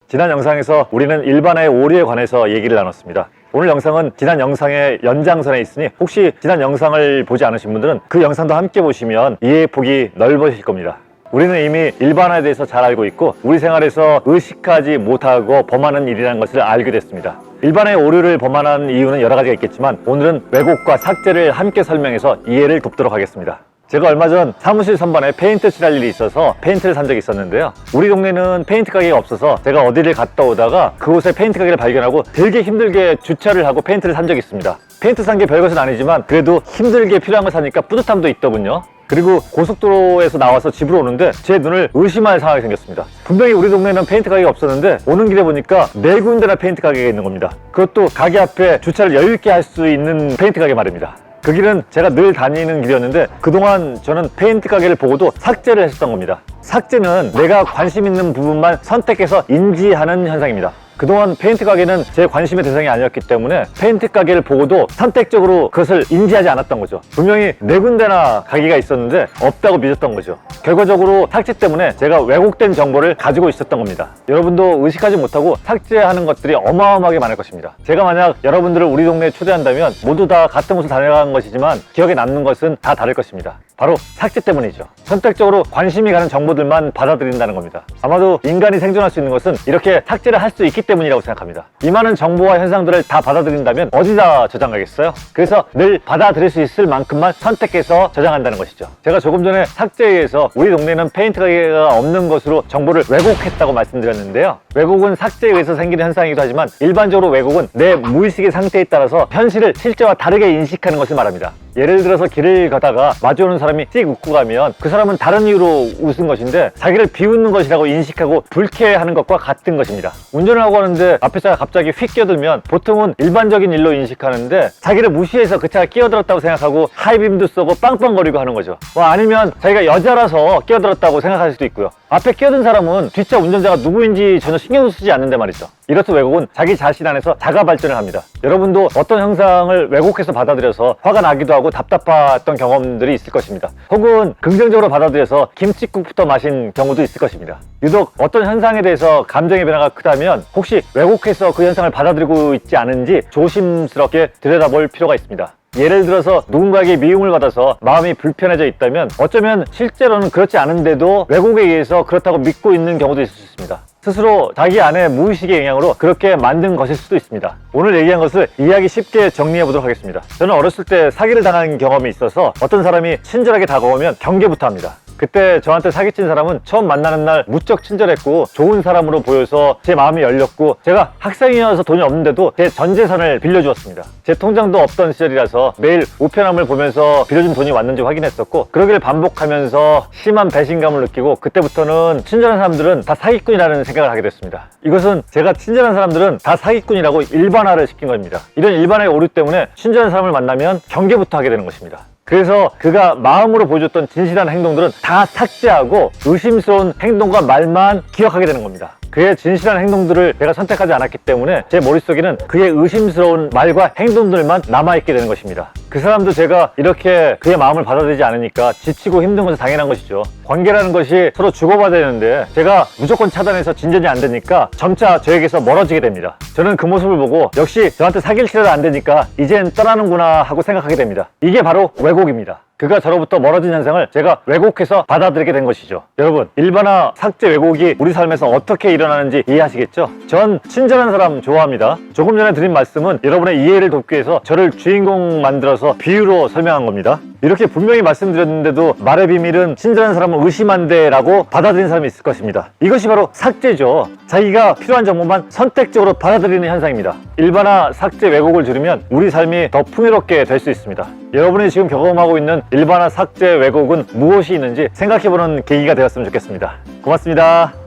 지난 영상에서 우리는 일반화의 오류에 관해서 얘기를 나눴습니다. 오늘 영상은 지난 영상의 연장선에 있으니 혹시 지난 영상을 보지 않으신 분들은 그 영상도 함께 보시면 이해의 폭이 넓어질 겁니다. 우리는 이미 일반화에 대해서 잘 알고 있고 우리 생활에서 의식하지 못하고 범하는 일이라는 것을 알게 됐습니다. 일반화의 오류를 범하는 이유는 여러 가지가 있겠지만 오늘은 왜곡과 삭제를 함께 설명해서 이해를 돕도록 하겠습니다. 제가 얼마 전 사무실 선반에 페인트 칠할 일이 있어서 페인트를 산 적이 있었는데요. 우리 동네는 페인트 가게가 없어서 제가 어디를 갔다 오다가 그곳에 페인트 가게를 발견하고 되게 힘들게 주차를 하고 페인트를 산 적이 있습니다. 페인트 산 게 별것은 아니지만 그래도 힘들게 필요한 걸 사니까 뿌듯함도 있더군요. 그리고 고속도로에서 나와서 집으로 오는데 제 눈을 의심할 상황이 생겼습니다. 분명히 우리 동네는 페인트 가게가 없었는데 오는 길에 보니까 4군데나 페인트 가게가 있는 겁니다. 그것도 가게 앞에 주차를 여유 있게 할 수 있는 페인트 가게 말입니다. 그 길은 제가 늘 다니는 길이었는데 그동안 저는 페인트 가게를 보고도 삭제를 했었던 겁니다. 삭제는 내가 관심 있는 부분만 선택해서 인지하는 현상입니다. 그동안 페인트 가게는 제 관심의 대상이 아니었기 때문에 페인트 가게를 보고도 선택적으로 그것을 인지하지 않았던 거죠. 분명히 4군데나 가게가 있었는데 없다고 믿었던 거죠. 결과적으로 삭제 때문에 제가 왜곡된 정보를 가지고 있었던 겁니다. 여러분도 의식하지 못하고 삭제하는 것들이 어마어마하게 많을 것입니다. 제가 만약 여러분들을 우리 동네에 초대한다면 모두 다 같은 곳을 다녀간 것이지만 기억에 남는 것은 다 다를 것입니다. 바로 삭제 때문이죠. 선택적으로 관심이 가는 정보들만 받아들인다는 겁니다. 아마도 인간이 생존할 수 있는 것은 이렇게 삭제를 할 수 있기 때문이라고 생각합니다. 이 많은 정보와 현상들을 다 받아들인다면 어디다 저장하겠어요? 그래서 늘 받아들일 수 있을 만큼만 선택해서 저장한다는 것이죠. 제가 조금 전에 삭제에 의해서 우리 동네는 페인트 가게가 없는 것으로 정보를 왜곡했다고 말씀드렸는데요. 왜곡은 삭제에 의해서 생기는 현상이기도 하지만 일반적으로 왜곡은 내 무의식의 상태에 따라서 현실을 실제와 다르게 인식하는 것을 말합니다. 예를 들어서 길을 가다가 마주오는 사람이 씩 웃고 가면 그 사람은 다른 이유로 웃은 것인데 자기를 비웃는 것이라고 인식하고 불쾌해하는 것과 같은 것입니다. 운전을 하고 하는데 앞에 차가 갑자기 휙 끼어들면 보통은 일반적인 일로 인식하는데 자기를 무시해서 그 차가 끼어들었다고 생각하고 하이빔도 쏘고 빵빵거리고 하는 거죠. 아니면 자기가 여자라서 끼어들었다고 생각할 수도 있고요. 앞에 끼어든 사람은 뒷차 운전자가 누구인지 전혀 신경도 쓰지 않는데 말이죠. 이렇듯 왜곡은 자기 자신 안에서 자가 발전을 합니다. 여러분도 어떤 현상을 왜곡해서 받아들여서 화가 나기도 하고 답답했던 경험들이 있을 것입니다. 혹은 긍정적으로 받아들여서 김칫국부터 마신 경우도 있을 것입니다. 유독 어떤 현상에 대해서 감정의 변화가 크다면 혹시 왜곡해서 그 현상을 받아들이고 있지 않은지 조심스럽게 들여다볼 필요가 있습니다. 예를 들어서 누군가에게 미움을 받아서 마음이 불편해져 있다면 어쩌면 실제로는 그렇지 않은데도 왜곡에 의해서 그렇다고 믿고 있는 경우도 있을 수 있습니다. 스스로 자기 안에 무의식의 영향으로 그렇게 만든 것일 수도 있습니다. 오늘 얘기한 것을 이해하기 쉽게 정리해 보도록 하겠습니다. 저는 어렸을 때 사기를 당한 경험이 있어서 어떤 사람이 친절하게 다가오면 경계부터 합니다. 그때 저한테 사기친 사람은 처음 만나는 날 무척 친절했고 좋은 사람으로 보여서 제 마음이 열렸고 제가 학생이어서 돈이 없는데도 제 전 재산을 빌려주었습니다. 제 통장도 없던 시절이라서 매일 우편함을 보면서 빌려준 돈이 왔는지 확인했었고 그러기를 반복하면서 심한 배신감을 느끼고 그때부터는 친절한 사람들은 다 사기꾼이라는 생각을 하게 됐습니다. 이것은 제가 친절한 사람들은 다 사기꾼이라고 일반화를 시킨 겁니다. 이런 일반화의 오류 때문에 친절한 사람을 만나면 경계부터 하게 되는 것입니다. 그래서 그가 마음으로 보여줬던 진실한 행동들은 다 삭제하고 의심스러운 행동과 말만 기억하게 되는 겁니다. 그의 진실한 행동들을 내가 선택하지 않았기 때문에 제 머릿속에는 그의 의심스러운 말과 행동들만 남아있게 되는 것입니다. 그 사람도 제가 이렇게 그의 마음을 받아들이지 않으니까 지치고 힘든 것은 당연한 것이죠. 관계라는 것이 서로 주고받아야 되는데 제가 무조건 차단해서 진전이 안 되니까 점차 저에게서 멀어지게 됩니다. 저는 그 모습을 보고 역시 저한테 사귈 치료도 안 되니까 이젠 떠나는구나 하고 생각하게 됩니다. 이게 바로 왜곡입니다. 그가 저로부터 멀어진 현상을 제가 왜곡해서 받아들이게 된 것이죠. 여러분, 일반화 삭제 왜곡이 우리 삶에서 어떻게 일어나는지 이해하시겠죠? 전 친절한 사람 좋아합니다. 조금 전에 드린 말씀은 여러분의 이해를 돕기 위해서 저를 주인공 만들어서 비유로 설명한 겁니다. 이렇게 분명히 말씀드렸는데도 말의 비밀은 친절한 사람은 의심한대 라고 받아들이는 사람이 있을 것입니다. 이것이 바로 삭제죠. 자기가 필요한 정보만 선택적으로 받아들이는 현상입니다. 일반화 삭제 왜곡을 줄이면 우리 삶이 더 풍요롭게 될 수 있습니다. 여러분이 지금 경험하고 있는 일반화 삭제 왜곡은 무엇이 있는지 생각해보는 계기가 되었으면 좋겠습니다. 고맙습니다.